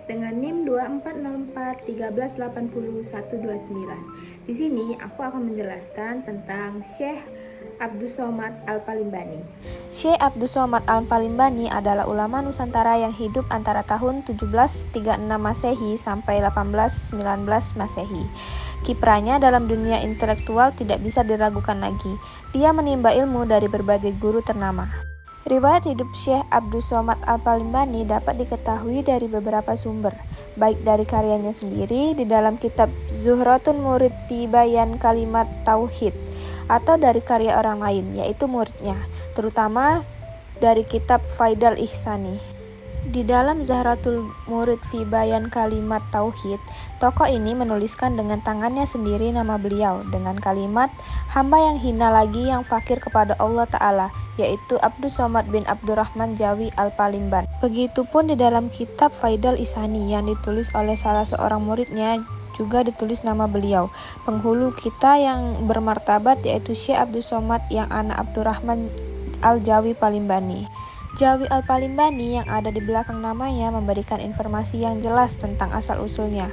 dengan NIM 240413801129. Di sini aku akan menjelaskan tentang Syekh Abdus Somad Al-Palimbani. Syekh Abdus Somad Al-Palimbani adalah ulama Nusantara yang hidup antara tahun 1736 Masehi sampai 1819 Masehi. Kiprahnya dalam dunia intelektual tidak bisa diragukan lagi. Dia menimba ilmu dari berbagai guru ternama. Riwayat hidup Syekh Abdus Somad Al-Palimbani dapat diketahui dari beberapa sumber, baik dari karyanya sendiri di dalam kitab Zuhratun Murid fi Bayan Kalimat Tauhid, atau dari karya orang lain, yaitu muridnya, terutama dari kitab Faidal Ihsani. Di dalam Zahratul Murid fi Bayan Kalimat Tauhid, tokoh ini menuliskan dengan tangannya sendiri nama beliau dengan kalimat hamba yang hina lagi yang fakir kepada Allah Ta'ala, yaitu Abdus Somad bin Abdurrahman Jawi Al-Palimban. Begitupun di dalam kitab Faidal Ihsani yang ditulis oleh salah seorang muridnya juga ditulis nama beliau, penghulu kita yang bermartabat, yaitu Syekh Abdus Somad yang anak Abdurrahman Al-Jawi Palimbani. Jawi Al-Palimbani yang ada di belakang namanya memberikan informasi yang jelas tentang asal-usulnya,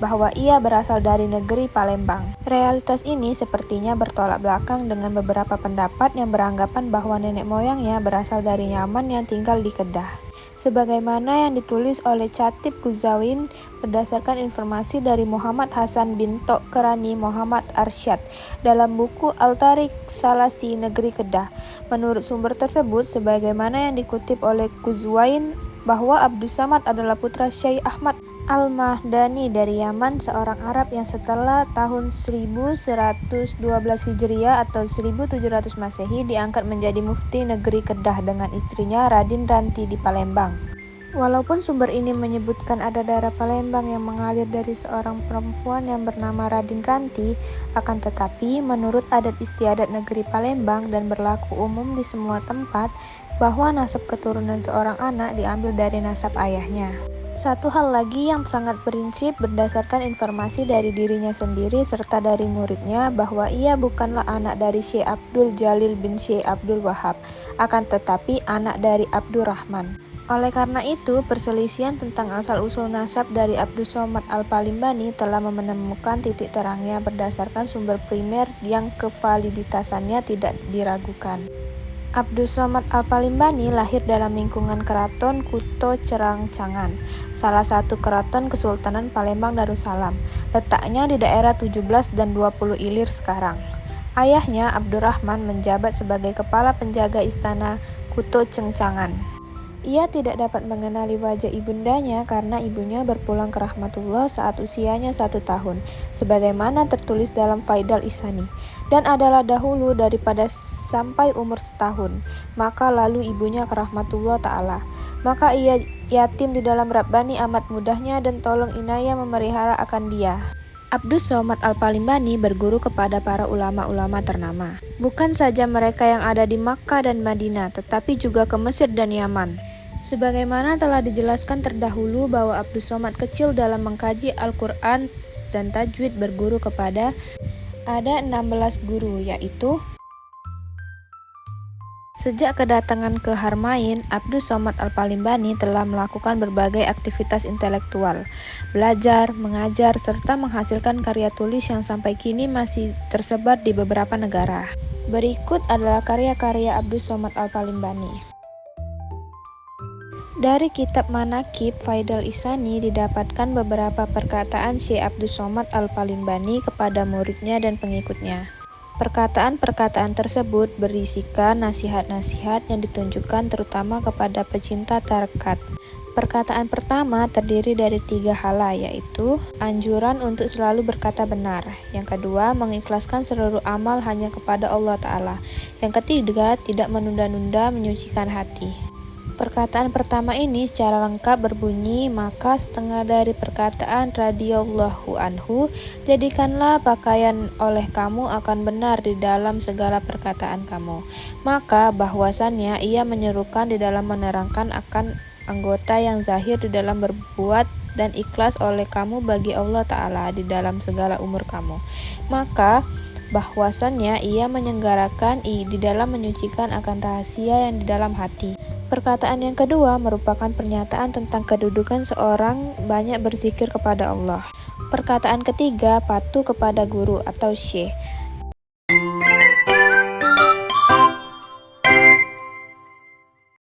bahwa ia berasal dari negeri Palembang. Realitas ini sepertinya bertolak belakang dengan beberapa pendapat yang beranggapan bahwa nenek moyangnya berasal dari Yaman yang tinggal di Kedah. Sebagaimana yang ditulis oleh Chatib Guzawin berdasarkan informasi dari Muhammad Hasan bin Tokrani Muhammad Arsyad dalam buku Al-Tariq Salasi Negeri Kedah. Menurut sumber tersebut, sebagaimana yang dikutip oleh Guzwain, bahwa Abdus Somad adalah putra Syekh Ahmad Al-Mahdani dari Yaman, seorang Arab yang setelah tahun 1112 Hijriah atau 1700 Masehi diangkat menjadi mufti negeri Kedah dengan istrinya Radin Ranti di Palembang. Walaupun sumber ini menyebutkan ada darah Palembang yang mengalir dari seorang perempuan yang bernama Radin Ranti, akan tetapi menurut adat istiadat negeri Palembang dan berlaku umum di semua tempat, bahwa nasab keturunan seorang anak diambil dari nasab ayahnya. Satu hal lagi yang sangat prinsip berdasarkan informasi dari dirinya sendiri serta dari muridnya, bahwa ia bukanlah anak dari Syekh Abdul Jalil bin Syekh Abdul Wahab, akan tetapi anak dari Abdurrahman. Oleh karena itu, perselisihan tentang asal-usul nasab dari Abdus Somad Al-Palimbani telah menemukan titik terangnya berdasarkan sumber primer yang kevaliditasannya tidak diragukan. Abdus Somad Al-Palimbani lahir dalam lingkungan Keraton Kuto Cerangcangan, salah satu keraton Kesultanan Palembang Darussalam. Letaknya di daerah 17 dan 20 Ilir sekarang. Ayahnya Abdurrahman menjabat sebagai kepala penjaga istana Kuto Cengcangan. Ia tidak dapat mengenali wajah ibundanya karena ibunya berpulang ke rahmatullah saat usianya 1 tahun, sebagaimana tertulis dalam Faidal Ihsani, dan adalah dahulu daripada sampai umur 1 tahun, maka lalu ibunya ke rahmatullah ta'ala. Maka ia yatim di dalam Rabbani amat mudahnya dan tolong inayah memelihara akan dia. Abdus Somad Al-Palimbani berguru kepada para ulama-ulama ternama. Bukan saja mereka yang ada di Makkah dan Madinah, tetapi juga ke Mesir dan Yaman. Sebagaimana telah dijelaskan terdahulu bahwa Abdus Somad kecil dalam mengkaji Al-Quran dan tajwid berguru kepada ada 16 guru, yaitu sejak kedatangan ke Harmain, Abdus Somad Al-Palimbani telah melakukan berbagai aktivitas intelektual, belajar, mengajar, serta menghasilkan karya tulis yang sampai kini masih tersebar di beberapa negara. Berikut adalah karya-karya Abdus Somad Al-Palimbani. Dari kitab Manaqib Faidal Ihsani didapatkan beberapa perkataan Syekh Abdus Somad Al-Palimbani kepada muridnya dan pengikutnya. Perkataan-perkataan tersebut berisikan nasihat-nasihat yang ditunjukkan terutama kepada pecinta tarekat. Perkataan pertama terdiri dari 3 hala, yaitu anjuran untuk selalu berkata benar. Yang kedua, mengikhlaskan seluruh amal hanya kepada Allah Ta'ala. Yang ketiga, tidak menunda-nunda menyucikan hati. Perkataan pertama ini secara lengkap berbunyi, maka setengah dari perkataan radhiyallahu anhu, jadikanlah pakaian oleh kamu akan benar di dalam segala perkataan kamu. Maka bahwasannya ia menyerukan di dalam menerangkan akan anggota yang zahir di dalam berbuat dan ikhlas oleh kamu bagi Allah Ta'ala di dalam segala umur kamu. Maka bahwasannya ia menyenggarakan di dalam menyucikan akan rahasia yang di dalam hati. Perkataan yang kedua merupakan pernyataan tentang kedudukan seorang banyak berzikir kepada Allah. Perkataan ketiga, patuh kepada guru atau syekh.